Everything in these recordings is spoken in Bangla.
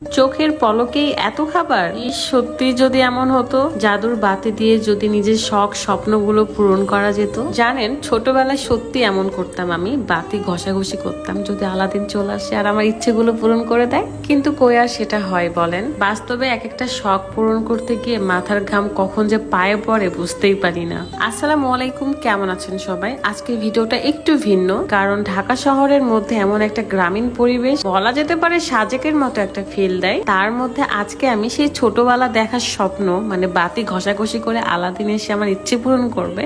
চোখের পলকেই এত খাবার। সত্যি যদি এমন হতো, জাদুর বাতি দিয়ে যদি নিজের শখ স্বপ্নগুলো পূরণ করা যেত। জানেন, ছোটবেলায় সত্যি এমন করতাম, আমি বাতি ঘষাঘষি করতাম যদি আলাদিন চলে আসে আর আমার ইচ্ছেগুলো পূরণ করে দেয়। কিন্তু কই আর সেটা হয় বলেন? বাস্তবে এক একটা শখ পূরণ করতে গিয়ে মাথার ঘাম কখন যে পায়ে পড়ে বুঝতেই পারি না। আসসালামু আলাইকুম, কেমন আছেন সবাই? আজকের ভিডিওটা একটু ভিন্ন, কারণ ঢাকা শহরের মধ্যে এমন একটা গ্রামীণ পরিবেশ, বলা যেতে পারে সাজেকের মতো একটা ফিল দেয়। তার মধ্যে আজকে আমি সেই ছোটবেলা দেখার স্বপ্ন, মানে বাতি ঘষাঘষি করে আলাদিন এসে আমার ইচ্ছে পূরণ করবে,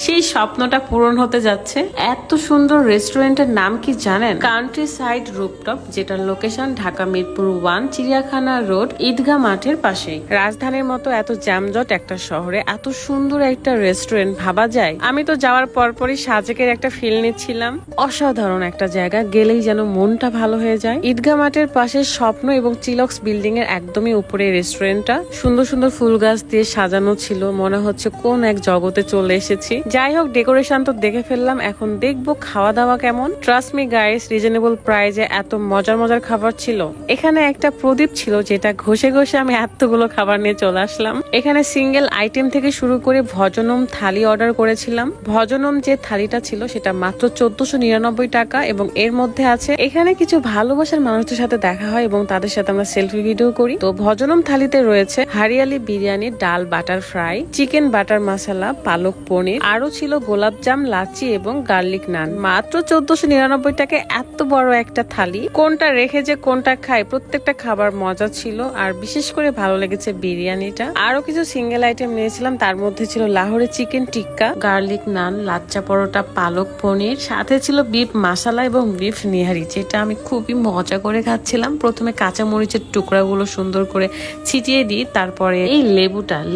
সেই স্বপ্নটা পূরণ হতে যাচ্ছে। এত সুন্দর রেস্টুরেন্টের নাম কি জানেন? কান্ট্রি সাইড রুপটপ, যেটার লোকেশন ঢাকা মিরপুর 1 চিড়িয়াখানা রোড, ঈদগাহ মাঠের পাশে। রাজধানীর মতো এত জ্যামজট একটা শহরে এত সুন্দর একটা রেস্টুরেন্ট ভাবা যায়? আমি তো যাওয়ার পরপরই সাজেকের একটা ফিল নিচ্ছিলাম। অসাধারণ একটা জায়গা, গেলেই যেন মনটা ভালো হয়ে যায়। ঈদগাহ মাঠের পাশে স্বপ্ন এবং চিলক্স বিল্ডিং এর একদমই উপরে রেস্টুরেন্টটা। সুন্দর সুন্দর ফুল গাছ দিয়ে সাজানো ছিল, মনে হচ্ছে কোন এক জগতে চলে এসেছি। যাই হোক, ডেকোরেশন তো দেখে ফেললাম, এখন দেখবো খাওয়া দাওয়া কেমন। ট্রাস্ট মি গাইস, রিজনেবল প্রাইজে এত মজার মজার খাবার ছিল। এখানে একটা প্রদীপ ছিল, যেটা ঘষে ঘষে আমি এতগুলো খাবার নিয়ে চলে আসলাম। এখানে সিঙ্গেল আইটেম থেকে শুরু করে ভজনম থালি অর্ডার করেছিলাম। ভজনম যে থালিটা ছিল সেটা মাত্র 1499 টাকা, এবং এর মধ্যে আছে এখানে কিছু ভালোবাসার মানুষদের সাথে দেখা হয় এবং তাদের সাথে আমরা সেলফি ভিডিও করি। তো ভজনম থালিতে রয়েছে হারিয়ালি বিরিয়ানি, ডাল বাটার ফ্রাই, চিকেন বাটার মশলা, পালক পনির, আরো ছিল গোলাপজাম, লাচি এবং গার্লিক নান। মাত্র 1499 টাকায় এত বড় একটা থালি। কোনটা রেখে যে কোনটা খাই, প্রত্যেকটা খাবার মজা ছিল। আর বিশেষ করে ভালো লেগেছে বিরিয়ানিটা। আরো কিছু সিঙ্গেল আইটেম নিয়েছিলাম, তার মধ্যে ছিল লাহোরে চিকেন টিক্কা, গার্লিক নান, লাচ্চা পরোটা, পালক পনির, সাথে ছিল বিফ মশলা এবং বিফ নিহারি, যেটা আমি খুবই মজা করে খাচ্ছিলাম। প্রথমে কাঁচা মরিচের টুকরাগুলো সুন্দর করে ছিটিয়ে দিই, তারপরে এই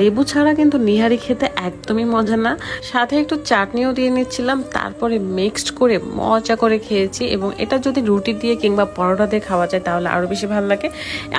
লেবু ছাড়া কিন্তু নিহারি খেতে একদমই মজা না। সাথে একটু চাটনিও দিয়ে নিচ্ছিলাম, তারপরে মিক্সড করে মজা করে খেয়েছি। এবং এটা যদি রুটি দিয়ে কিংবা পরোটা দিয়ে খাওয়া যায় তাহলে আরো বেশি ভালো লাগে।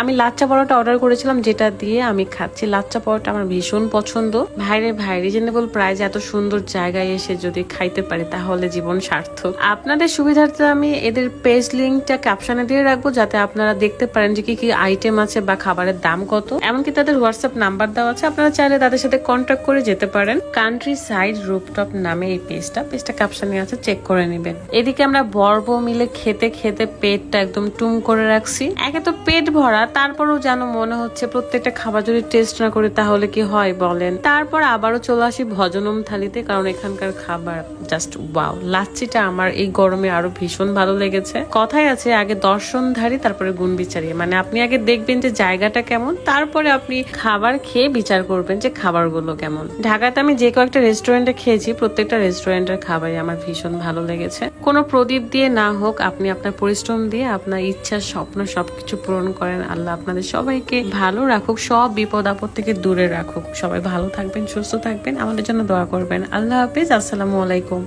আমি লাচ্চা পরোটা অর্ডার করেছিলাম, যেটা দিয়ে আমি খাচ্ছি। লাচ্চা পরোটা আমার ভীষণ পছন্দ। ভাইরে ভাই, রিজনেবল প্রাইস এত সুন্দর জায়গায় এসে যদি খাইতে পারি তাহলে জীবন সার্থক। আপনাদের সুবিধার্থে আমি এদের পেজ লিঙ্কটা ক্যাপশনে দিয়ে রাখবো, যাতে আপনারা দেখতে পারেন যে কি কি আইটেম আছে বা খাবারের দাম কত। এমনকি তাদের হোয়াটসঅ্যাপ নাম্বার দেওয়া আছে, আপনারা চাইলে তাদের সাথে কন্ট্যাক্ট করে যেতে পারেন। কান্ট্রি সাইড রুপটপ নামে এই পেজটা ক্যাপশনে আছে, চেক করে নেবেন। এদিকে আমরা বর্ব মিলে খেতে খেতে পেটটা একদম টুম করে রাখছি। একে তো পেট ভরা, তারপরেও যেন মনে হচ্ছে প্রত্যেকটা খাবার যদি টেস্ট না করে তাহলে কি হয় বলেন। তারপর আবারও চলে আসি ভজনম থালিতে, কারণ এখানকার খাবার জাস্ট ওয়াও। লাচ্ছিটা আমার এই গরমে আরো ভীষণ ভালো লেগেছে। কথাই আছে, আগে দর্শনধারী তারপরে গুণ বিচারী। মানে আপনি আগে দেখবেন যে জায়গাটা কেমন, তারপরে আপনি খাবার খেয়ে বিচার করবেন যে খাবারগুলো কেমন। ঢাকাতে আমি যে কয়েকটা রেস্টুরেন্টে খেয়েছি, প্রত্যেকটা রেস্টুরেন্টের খাবারই আমার ভীষণ ভালো লেগেছে। কোনো প্রদীপ দিয়ে না হোক, আপনি আপনার পরিশ্রম দিয়ে আপনার ইচ্ছা স্বপ্ন সবকিছু পূরণ করেন। আল্লাহ আপনাদের সবাইকে ভালো রাখুক, সব বিপদ আপদ থেকে দূরে রাখুক। সবাই ভালো থাকবেন, সুস্থ থাকবেন, আমাদের জন্য দোয়া করবেন। আল্লাহ হাফেজ, আসসালামু আলাইকুম।